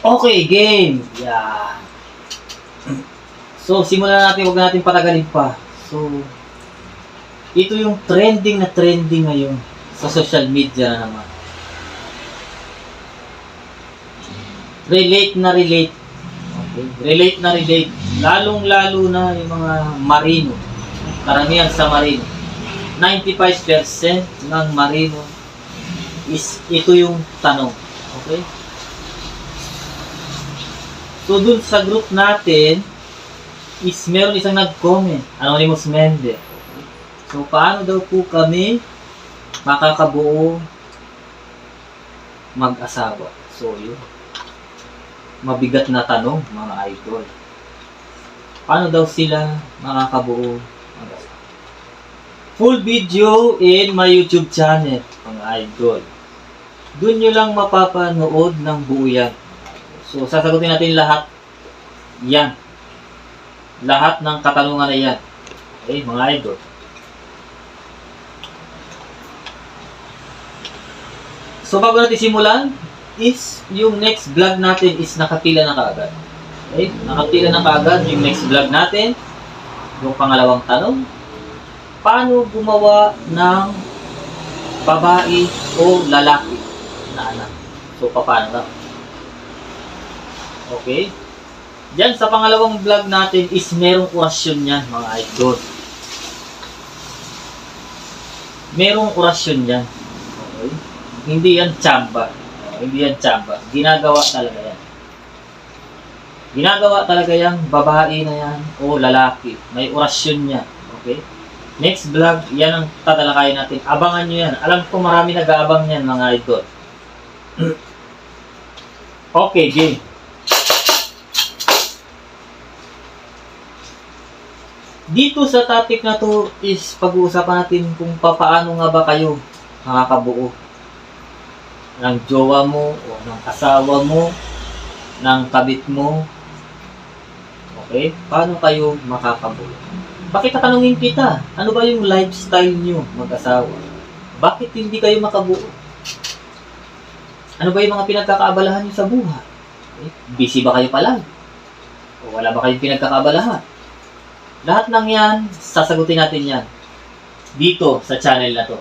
Okay, game! Yan. So, simulan natin, huwag natin patagalin pa. So, ito yung trending na trending ngayon sa social media na naman. Relate na relate. Okay? Relate na relate. Lalong-lalo na yung mga marino. Karamihan sa marino. 95% ng marino is ito yung tanong. Okay? So, dun sa group natin is meron isang nag-comment. Anonymous Mende. So, paano daw po kami makakabuo mag-asawa? So, yun. Mabigat na tanong, mga idol. Paano daw sila makakabuo mag-asawa? Full video in my YouTube channel, mga idol. Doon nyo lang mapapanood ng buo yan. So, sasagutin natin lahat yan. Lahat ng katanungan na yan. Okay, mga idol. So, bago natin simulan, is yung next vlog natin is nakapila na kaagad. Okay? Nakapila na kaagad yung next vlog natin. Yung pangalawang tanong. Paano gumawa ng babae o lalaki na anak? So, paano na? Okay? Diyan sa pangalawang vlog natin is merong orasyon yan, mga idol. Merong orasyon yan. Okay? Hindi yan tsamba. Hindi yan tsamba. Ginagawa talaga yan. Ginagawa talaga yan, babae na yan o lalaki. May orasyon yan. Okay? Next vlog, yan ang tatalakayin natin. Abangan nyo yan. Alam ko marami nag-aabang yan, mga idol. Okay, game. Dito sa topic na to is pag-uusapan natin kung paano nga ba kayo makakabuo ng jowa mo o ng asawa mo, ng kabit mo. Okay? Paano kayo makakabuo? Bakit tatanungin kita? Ano ba yung lifestyle nyo mag-asawa? Bakit hindi kayo makabuo? Ano ba yung mga pinagkakaabalahan nyo sa buhay? Okay? Busy ba kayo palagi? O wala ba kayong pinagkakaabalahan? Lahat ng yan, sasagutin natin yan. Dito, sa channel na to.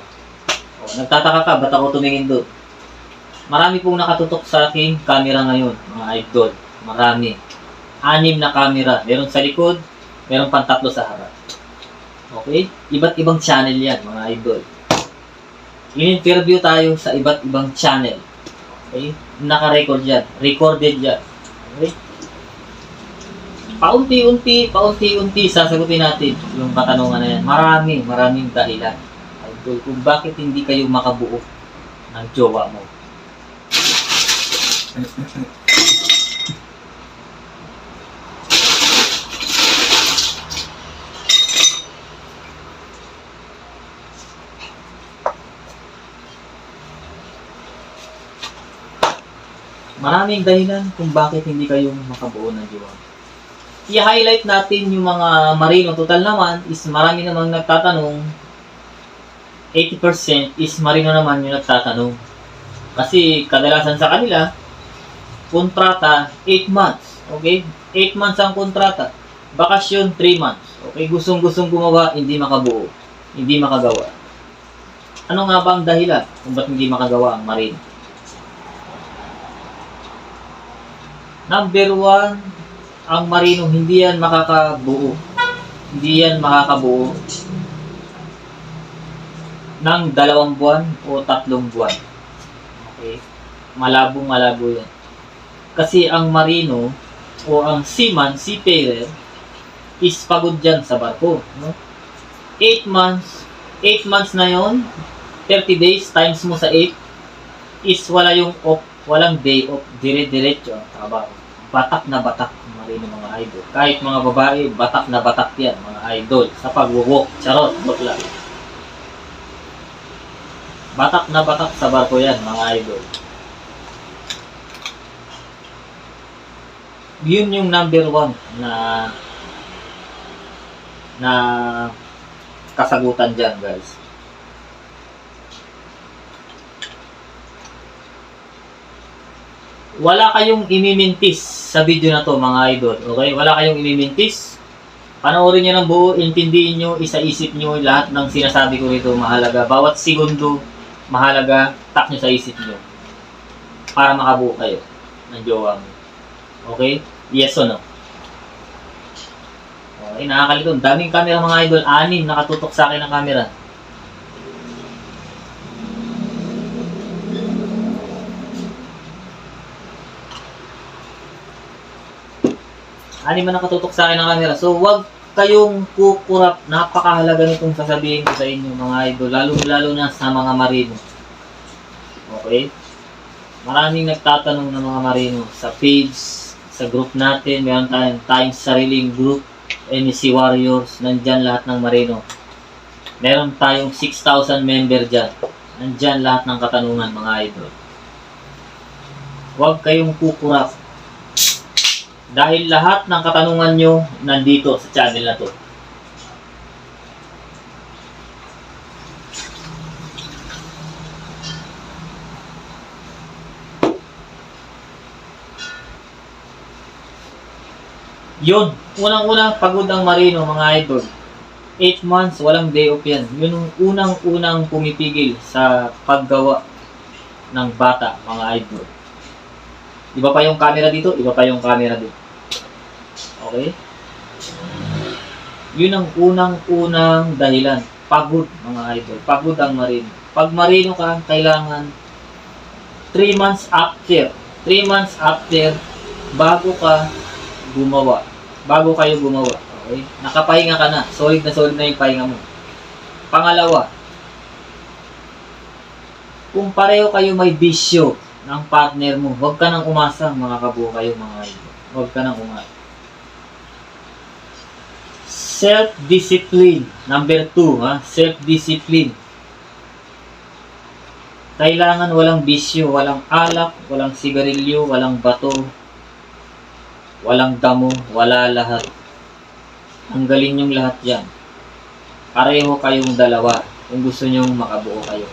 O, nagtataka ka, ba't ako tumingin doon? Marami pong nakatutok sa aking camera ngayon, mga idol. Marami. 6 na camera. Meron sa likod, meron pang 3 sa harap. Okay? Iba't ibang channel yan, mga idol. In-interview tayo sa iba't ibang channel. Okay? Naka-record yan. Recorded yan. Okay? Paunti-unti sasagutin natin yung katanungan na yan. Maraming dahilan. Idol, kung bakit hindi kayo makabuo ng jowa mo. Maraming dahilan kung bakit hindi kayo makabuo ng jowa. I-highlight natin yung mga marino. Total naman is marami namang nagtatanong. 80% is marino naman yung nagtatanong. Kasi kadalasan sa kanila, kontrata 8 months. Okay? 8 months ang kontrata. Bakasyon 3 months. Okay? Gustong-gustong gumawa, hindi makabuo. Hindi makagawa. Ano nga ba ang dahilan kung ba't hindi makagawa ang marino? Number 1, ang marino, hindi yan makakabuo. Hindi yan makakabuo ng 2 buwan o 3 buwan. Okay? Malabo yan. Kasi ang marino o ang seaman, seafarer, is pagod dyan sa barko. No? 8 months na yon, 30 days times mo sa 8 is wala yung off, walang day off, dire-diretso ang trabaho. Batak na batak marino, mga idol. Kahit mga babae, batak na batak yan, mga idol. Sa pag-walk, charot, bakla. Batak na batak sa barko yan, mga idol. Yun yung number 1 na kasagutan dyan, guys. Wala kayong imimintis sa video na to mga idol. Okay? Wala kayong imimintis. Panoorin nyo ng buo, intindihin nyo, isa-isip nyo lahat ng sinasabi ko rito mahalaga. Bawat segundo mahalaga, tak nyo sa isip nyo. Para makabuo kayo ng jowa mo. Okay? Yes o no? Okay, nakakalito. Daming camera mga idol. 6 nakatutok sa akin ng camera. Man nakatutok sa akin ng camera. So, wag kayong kukurap. Napakahalaga nitong sasabihin ko sa inyo mga idol. Lalo na sa mga marino. Okay? Maraming nagtatanong ng mga marino sa page, sa group natin. Meron tayong sariling group. NEC Warriors. Nandyan lahat ng marino. Meron tayong 6,000 member dyan. Nandyan lahat ng katanungan mga idol. Huwag kayong kukurap. Dahil lahat ng katanungan nyo nandito sa channel na to. Yun, unang-unang pagod ang marino mga idol. 8 months, walang day off yan. Yun yung unang-unang pumipigil sa paggawa ng bata mga idol. Iba pa yung camera dito, iba pa yung camera dito. Okay? Yun ang unang-unang dahilan. Pagod, mga idol. Pagod ang marino. Pag marino ka, kailangan 3 months after. 3 months after, bago ka gumawa. Bago kayo gumawa. Okay? Nakapahinga ka na. Solid na yung pahinga mo. Pangalawa, kung pareho kayo may bisyo ng partner mo, huwag ka nang umasa, mga kabuo kayo, mga idol. Huwag ka nang umasa. Self-discipline. Number 2, self-discipline. Kailangan walang bisyo, walang alak, walang sigarilyo, walang bato, walang damo, wala lahat. Tanggalin yung lahat yan. Pareho kayong dalawa kung gusto nyong makabuo kayo.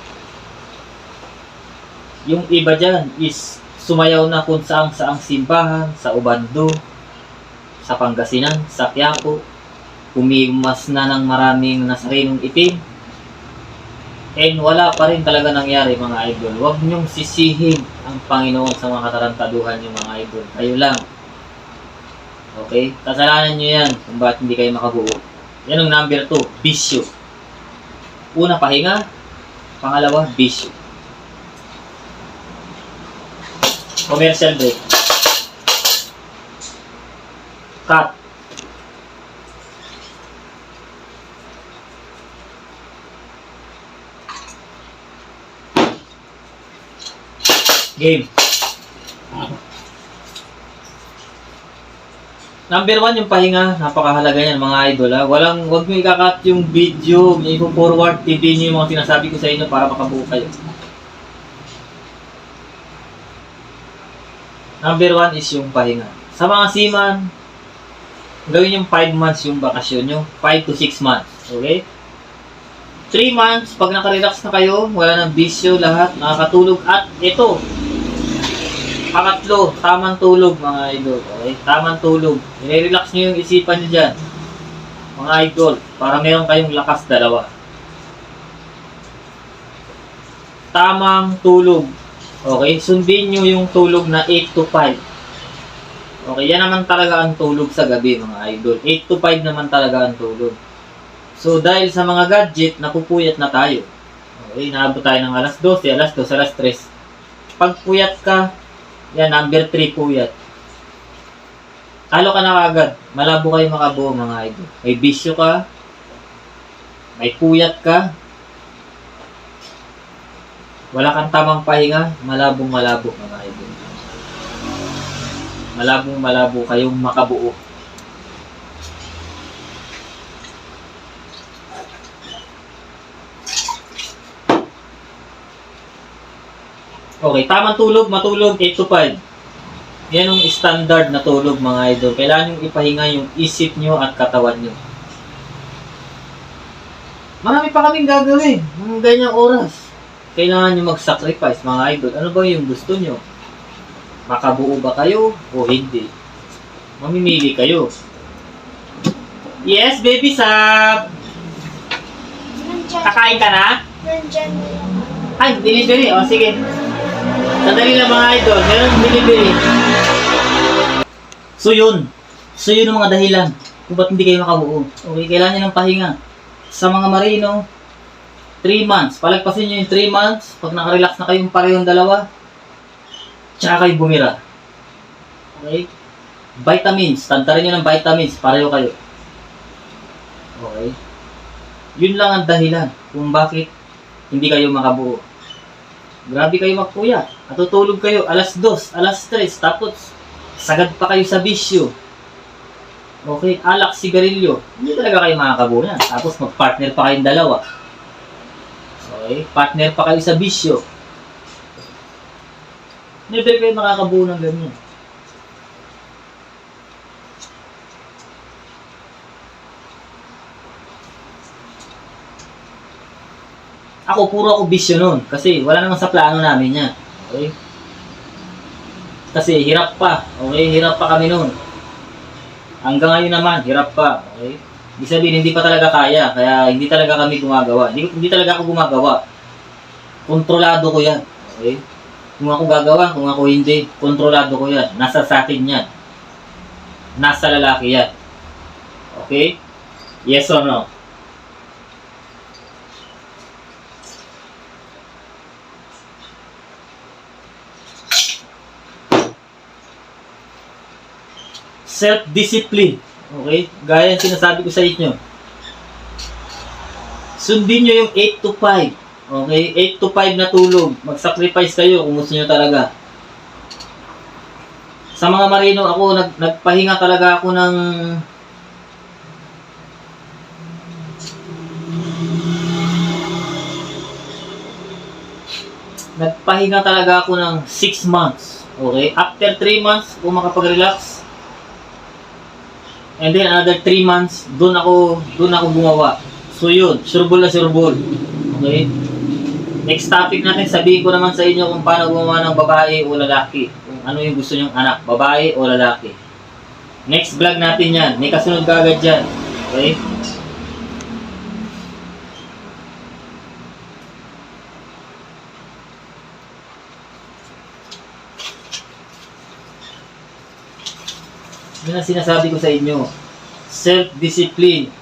Yung iba dyan is sumayaw na kung saang simbahan, sa Ubando, sa Pangasinan, sa Quiapo, umimas na ng maraming nasarinong itim, and wala pa rin talaga nangyari mga idol. Huwag nyong sisihin ang Panginoon sa mga katarantaduhan nyo mga idol. Kayo lang. Okay? Kasalanan nyo yan kung bakit hindi kayo makabuo. Yan ang number 2, bisyo. Una, pahinga. Pangalawa, bisyo. Commercial break. Cut. Game. Number 1 yung pahinga, napakahalaga yan mga idol ha. Wag nyo ikakat yung video, i-forward, TV nyo yung mga sinasabi ko sa inyo para makabuo kayo. Number 1 is yung pahinga. Sa mga seaman, gawin yung 5 months yung bakasyon nyo, 5 to 6 months, okay? 3 months, pag nakarelax na kayo, wala nang bisyo, lahat, nakakatulog, at ito, pangatlo, tamang tulog mga idol. Okay? Tamang tulog. I-relax nyo yung isipan nyo dyan. Mga idol. Para meron kayong lakas dalawa. Tamang tulog. Okay? Sundin nyo yung tulog na 8 to 5. Okay? Yan naman talaga ang tulog sa gabi mga idol. 8 to 5 naman talaga ang tulog. So dahil sa mga gadget, napupuyat na tayo. Okay? Naabot tayo ng alas 12, alas 3. Pag puyat ka, yan, number 3 puyat. Talo ka na kagad. Malabo kayo makabuo mga idol. May bisyo ka. May puyat ka. Wala kang tamang pahinga. Malabong malabo mga idol. Malabong malabo kayong makabuo. Okay, tamang tulog, matulog 8 to 5. Yan yung standard na tulog mga idol. Kailangan yung ipahinga yung isip nyo at katawan nyo. Marami pa kaming gagawin. Mga ganyang oras. Kailangan nyo mag-sacrifice mga idol. Ano ba yung gusto nyo? Makabuo ba kayo o hindi? Mamimili kayo. Yes, baby Sab! Nandyan. Kakain ka na? Nandyan na yung Ay, delivery. O, sige. Sandali lang mga idol. Meron delivery. So yun ang mga dahilan kung ba't hindi kayo makabuo. Okay, kailangan nyo ng pahinga. Sa mga marino, 3 months. Palagpasin nyo yung 3 months. Pag nakarelax na kayong parehong dalawa, tsaka kayo bumira. Okay? Vitamins. Tantarin nyo ng vitamins. Pareho kayo. Okay? Yun lang ang dahilan kung bakit hindi kayo makabuo. Grabe kayo magpuya. Natutulog kayo alas 2, alas 3, tapos sagad pa kayo sa bisyo. Okay, alak, sigarilyo. Hindi talaga kayo makakabuo yan. Tapos mag-partner pa kayong dalawa. Okay, partner pa kayo sa bisyo. Never kayo makakabuo ng ganyan. Puro ako bisyo nun. Kasi wala naman sa plano namin yan. Okay? Kasi hirap pa. Okay? Hirap pa kami nun. Hanggang ngayon naman, hirap pa. Okay? Ibig sabihin, hindi pa talaga kaya. Kaya hindi talaga kami gumagawa. Hindi talaga ako gumagawa. Kontrolado ko yan. Okay? Kung ako gagawa, kung ako hindi, kontrolado ko yan. Nasa sa akin yan. Nasa lalaki yan. Okay? Yes or no? Self-discipline. Okay? Gaya yung sinasabi ko sa inyo. Sundin nyo yung 8 to 5. Okay? 8 to 5 na tulog. Mag-sacrifice kayo kung gusto nyo talaga. Sa mga marino, ako, nagpahinga talaga ako ng nagpahinga talaga ako ng 6 months. Okay? After 3 months, kung makapag-relax, and then another 3 months, doon ako gumawa. So yun, sureball na sureball. Okay? Next topic natin, sabihin ko naman sa inyo kung paano gumawa ng babae o lalaki. Kung ano yung gusto nyong anak, babae o lalaki. Next vlog natin yan. May kasunod kagad dyan. Okay? Yun ang sinasabi ko sa inyo. Self-discipline.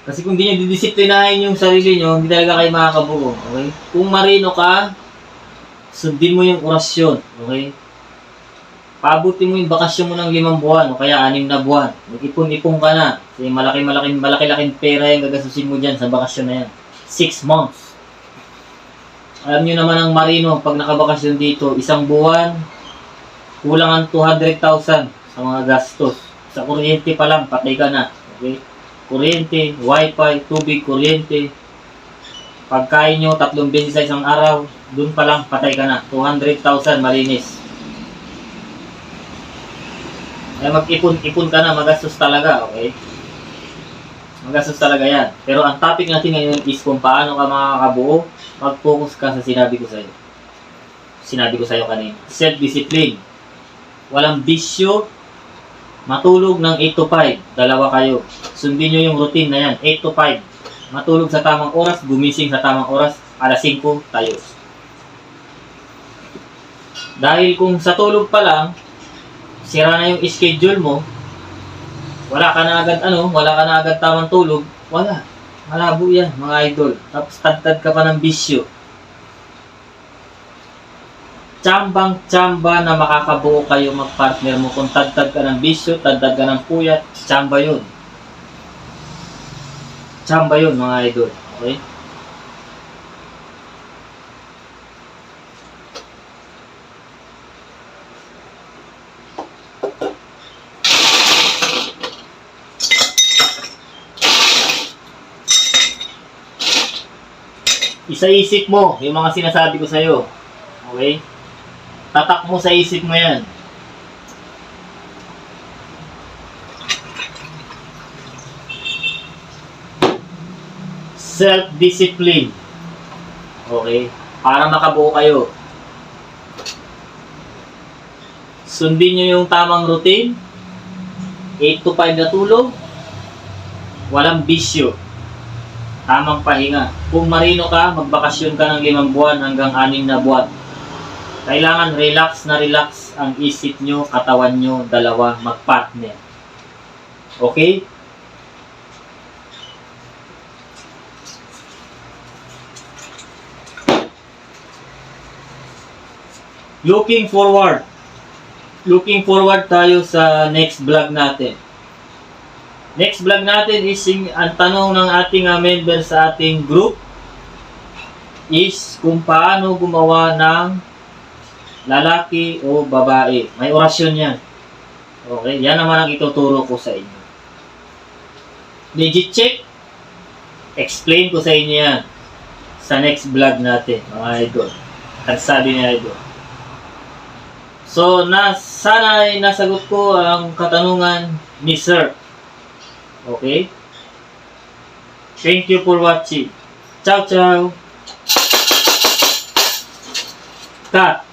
Kasi kung hindi nyo didisiplinahin yung sarili nyo, hindi talaga kayo makakabuo. Okay? Kung marino ka, sundin mo yung orasyon. Okay? Paabutin mo yung bakasyon mo ng 5 buwan o kaya 6 na buwan. Mag-ipon-ipon ka na. Kasi malaki-laking pera yung gagasusin mo dyan sa bakasyon na yan. 6 months. Alam nyo naman ang marino, pag nakabakasyon dito, 1 buwan, kulang ang 200,000 sa mga gastos. Sa kuryente pa lang, patay ka na. Okay? Kuryente, wifi, tubig, kuryente. Pagkain nyo, 3 beses sa isang araw, dun pa lang, patay ka na. 200,000 malinis. Kaya mag-ipon-ipon ka na, magastos talaga, okay? Magastos talaga yan. Pero ang topic natin ngayon is kung paano ka makakabuo, mag-focus ka sa sinabi ko sa'yo. Sinabi ko sa'yo kanina. Self-discipline. Walang bisyo, matulog ng 8 to 5. Dalawa kayo. Sundin nyo yung routine na yan, 8 to 5. Matulog sa tamang oras, gumising sa tamang oras, alas 5 tayo. Dahil kung sa tulog pa lang, sira na yung schedule mo, wala ka na agad tamang tulog, wala. Malabo yan, mga idol. Tapos tad ka pa ng bisyo. Tsambang-tsamba na makakabuo kayo mag-partner mo. Kung tad ka ng bisyo, tad ka ng puyat, tsamba yun. Tsamba yun, mga idol. Okay? Isa-isip mo yung mga sinasabi ko sa'yo. Okay? Tatak mo sa isip mo yan. self-discipline. Okay? Para makabuo kayo. Sundin nyo yung tamang routine. 8 to 5 na tulog. Walang bisyo. Tamang pahinga. Kung marino ka, magbakasyon ka ng 5 buwan hanggang 6 na buwan. Kailangan relax na relax ang isip nyo, katawan nyo, dalawa, mag-partner. Okay? Looking forward. Looking forward tayo sa next vlog natin. Next vlog natin is ang tanong ng ating member sa ating group is kung paano gumawa ng lalaki o babae. May orasyon yan. Okay? Yan naman ang ituturo ko sa inyo. Digit check. Explain ko sa inyo yan sa next vlog natin, mga idol. At sabi ni idol. So, sana ay nasagot ko ang katanungan ni Sir. Okay? Thank you for watching. Ciao, ciao. Cut.